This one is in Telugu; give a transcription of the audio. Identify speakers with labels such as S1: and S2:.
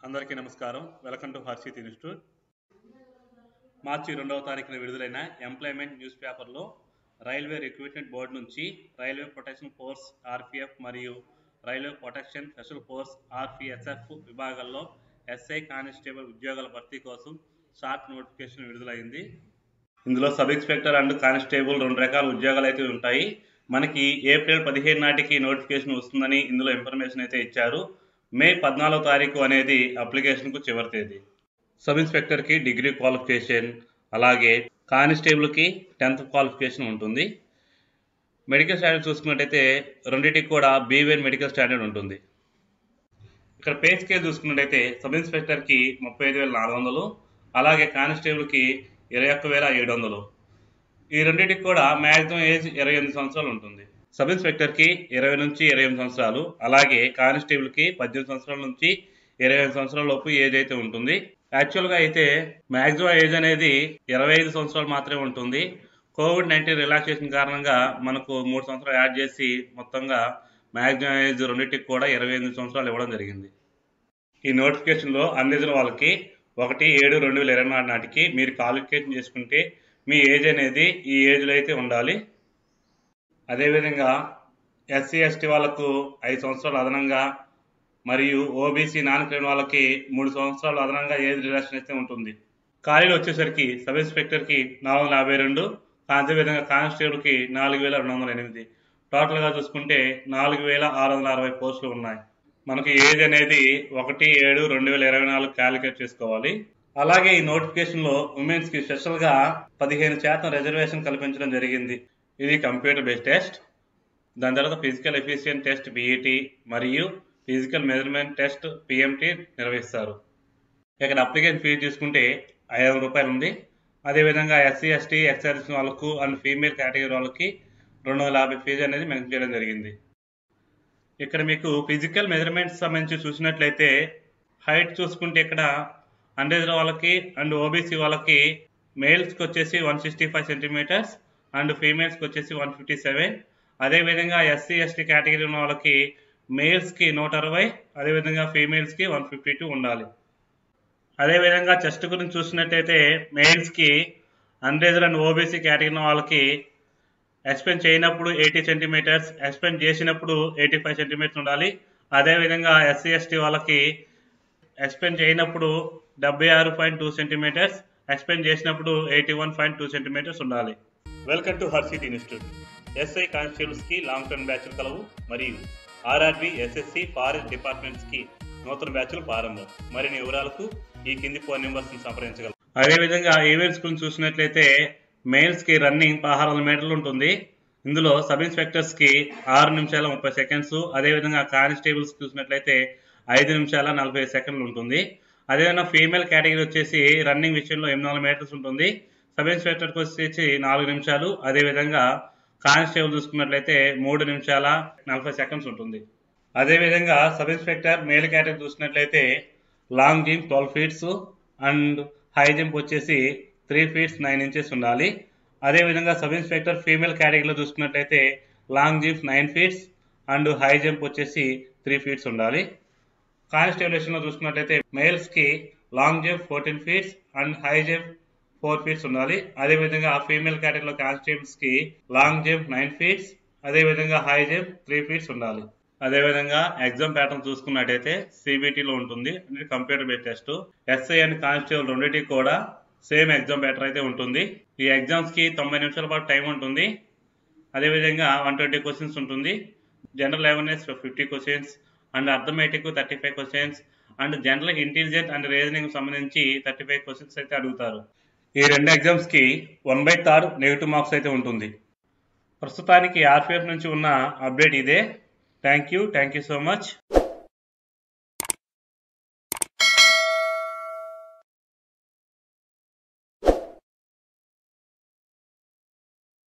S1: అందరికీ నమస్కారం. Welcome to Harshith institute. మార్చి 2వ తారీఖున విడుదలైన ఎంప్లాయ్మెంట్ న్యూస్ పేపర్లో రైల్వే రిక్రూట్మెంట్ బోర్డు నుంచి రైల్వే ప్రొటెక్షన్ ఫోర్స్ ఆర్పీఎఫ్ మరియు railway protection special force RPSF విభాగాల్లో ఎస్ఐ కానిస్టేబుల్ ఉద్యోగాల భర్తీ కోసం షార్ట్ నోటిఫికేషన్ విడుదలైంది. ఇందులో సబ్ ఇన్స్పెక్టర్ అండ్ కానిస్టేబుల్ 2 రకాల ఉద్యోగాలు అయితే ఉంటాయి. మనకి ఏప్రిల్ 15 నాటికి నోటిఫికేషన్ వస్తుందని ఇందులో ఇన్ఫర్మేషన్ అయితే ఇచ్చారు. మే 14వ తారీఖు అనేది అప్లికేషన్కు చివరి తేదీ. సబ్ ఇన్స్పెక్టర్కి డిగ్రీ క్వాలిఫికేషన్, అలాగే కానిస్టేబుల్కి 10th క్వాలిఫికేషన్ ఉంటుంది. మెడికల్ స్టాండర్డ్ చూసుకున్నట్టయితే రెండింటికి కూడా B1 మెడికల్ స్టాండర్డ్ ఉంటుంది. ఇక్కడ పే స్కేల్ చూసుకున్నట్టయితే సబ్ ఇన్స్పెక్టర్కి 35,400, అలాగే కానిస్టేబుల్కి 21,700. ఈ రెండింటికి కూడా మ్యాక్సిమం ఏజ్ 28 సంవత్సరాలు ఉంటుంది. సబ్ ఇన్స్పెక్టర్కి 20 నుంచి 28 సంవత్సరాలు, అలాగే కానిస్టేబుల్కి 18 సంవత్సరాల నుంచి 25 సంవత్సరాల లోపు ఏజ్ అయితే ఉంటుంది. యాక్చువల్గా అయితే మ్యాక్సిమం ఏజ్ అనేది 25 సంవత్సరాలు మాత్రమే ఉంటుంది. కోవిడ్-19 రిలాక్సేషన్ కారణంగా మనకు 3 సంవత్సరాలు యాడ్ చేసి మొత్తంగా మ్యాక్సిమం ఏజ్ రెండింటికి కూడా 28 సంవత్సరాలు ఇవ్వడం జరిగింది. ఈ నోటిఫికేషన్లో అందించిన వాళ్ళకి 1/7/2024 నాటికి మీరు క్వాలిఫికేషన్ చేసుకుంటే మీ ఏజ్ అనేది ఈ ఏజ్లో అయితే ఉండాలి. అదేవిధంగా ఎస్సీ ఎస్టీ వాళ్ళకు 5 సంవత్సరాలు అదనంగా, మరియు ఓబీసీ నాన్ క్రిమినల్ వాళ్ళకి 3 సంవత్సరాలు అదనంగా ఏజ్ రిలాక్సేషన్ అయితే ఉంటుంది. ఖాళీలు వచ్చేసరికి సబ్ ఇన్స్పెక్టర్కి 452, అదేవిధంగా కానిస్టేబుల్కి 4,208. టోటల్గా చూసుకుంటే 4,660 పోస్టులు ఉన్నాయి. మనకి ఏజ్ అనేది 1/7/2024 క్యాలిక్యులేట్ చేసుకోవాలి. అలాగే ఈ నోటిఫికేషన్లో ఉమెన్స్కి స్పెషల్గా 15% రిజర్వేషన్ కల్పించడం జరిగింది. ఇది కంప్యూటర్ బేస్డ్ టెస్ట్. దాని తర్వాత ఫిజికల్ ఎఫిషియెంట్ టెస్ట్ BET మరియు ఫిజికల్ మెజర్మెంట్ టెస్ట్ PMT నిర్వహిస్తారు. ఇక్కడ అప్లికేషన్ ఫీజు తీసుకుంటే 500 రూపాయలు ఉంది. అదేవిధంగా ఎస్సీ ఎస్టీ ఎక్సైజ్ వాళ్ళకు అండ్ ఫీమేల్ కేటగిరీ వాళ్ళకి 250 ఫీజు అనేది మెన్షన్ చేయడం జరిగింది. ఇక్కడ మీకు ఫిజికల్ మెజర్మెంట్స్ సంబంధించి చూసినట్లయితే హైట్ చూసుకుంటే ఇక్కడ అండర్ వాళ్ళకి అండ్ ఓబీసీ వాళ్ళకి మేల్స్కి వచ్చేసి 165 సెంటీమీటర్స్ అండ్ ఫీమేల్స్కి వచ్చేసి 157. అదేవిధంగా ఎస్సీ ఎస్టీ కేటగిరీ ఉన్న వాళ్ళకి మేల్స్కి 160, అదేవిధంగా ఫీమేల్స్కి 152 ఉండాలి. అదేవిధంగా చెస్ట్ గురించి చూసినట్టయితే మేల్స్కి అన్రేజ్డ్ అండ్ ఓబీసీ కేటగిరీ ఉన్న వాళ్ళకి ఎక్స్పెండ్ చేయనప్పుడు 80 సెంటీమీటర్స్, ఎక్స్పెండ్ చేసినప్పుడు 85 సెంటీమీటర్స్ ఉండాలి. అదేవిధంగా ఎస్సీ ఎస్టీ వాళ్ళకి ఎక్స్పెండ్ చేయనప్పుడు 76.2 సెంటీమీటర్స్, ఎక్స్పెండ్ చేసినప్పుడు 81.2 సెంటీమీటర్స్ ఉండాలి. Welcome to Harshith institute. SI కానిస్టేబుల్స్కి లాంగ్ టర్మ్ బ్యాచ్లు కలవు, మరియు RRB SSC ఫారెస్ట్ డిపార్ట్మెంట్స్కి నూతన బ్యాచ్లు ప్రారంభం. మరిన్ని వివరాలకు ఈ కింది ఫోన్ నెంబర్స్ని సంప్రదించగలరు. అదేవిధంగా ఈవెంట్స్ గురించి చూసినట్లయితే మెయిల్స్కి రన్నింగ్ 1600 మీటర్లు ఉంటుంది. ఇందులో సబ్ ఇన్స్పెక్టర్స్కి 6 నిమిషాల 30 సెకండ్స్, అదేవిధంగా కానిస్టేబుల్స్ చూసినట్లయితే 5 నిమిషాల 40 సెకండ్లు ఉంటుంది. అదేవిధంగా ఫీమేల్ కేటగిరీ వచ్చేసి రన్నింగ్ విషయంలో 800 మీటర్స్ ఉంటుంది. సబ్ ఇన్స్పెక్టర్కి వచ్చేసి 4 నిమిషాలు, అదేవిధంగా కానిస్టేబుల్ చూసుకున్నట్లయితే 3 నిమిషాల 40 సెకండ్స్ ఉంటుంది. అదేవిధంగా సబ్ ఇన్స్పెక్టర్ మేల్ కేటగిరీ చూసినట్లయితే long jump 12 feets and high jump వచ్చేసి 3 feet 9 inches ఉండాలి. అదేవిధంగా సబ్ ఇన్స్పెక్టర్ ఫీమేల్ కేటగిరీలో చూసుకున్నట్లయితే long jump 9 feet and high jump వచ్చేసి 3 feet ఉండాలి. కానిస్టేబుల్ విషయంలో చూసుకున్నట్లయితే మేల్స్కి long jump 14 feet and high jump 4 feet ఉండాలి. అదేవిధంగా ఫీమేల్ కేటగిరీలో కానిస్టేబుల్స్కి లాంగ్ జంప్ 9 feet, అదేవిధంగా హై జంప్ 3 feet ఉండాలి. అదేవిధంగా ఎగ్జామ్ ప్యాటర్న్ చూసుకున్నట్టయితే CBTలో ఉంటుంది, అంటే computer based test. SI and constable రెండింటికి కూడా సేమ్ ఎగ్జామ్ ప్యాటర్న్ అయితే ఉంటుంది. ఈ ఎగ్జామ్స్కి 90 నిమిషాల పాటు టైం ఉంటుంది. అదేవిధంగా 120 క్వశ్చన్స్ ఉంటుంది. General awareness 50 questions and arithmetic 35 questions and general intelligence and reasoning సంబంధించి 35 క్వశ్చన్స్ అయితే అడుగుతారు. ఈ 2 ఎగ్జామ్స్కి 1/3 నెగిటివ్ మార్క్స్ అయితే ఉంటుంది. ప్రస్తుతానికి RPF నుంచి ఉన్న అప్డేట్ ఇదే. Thank you so much.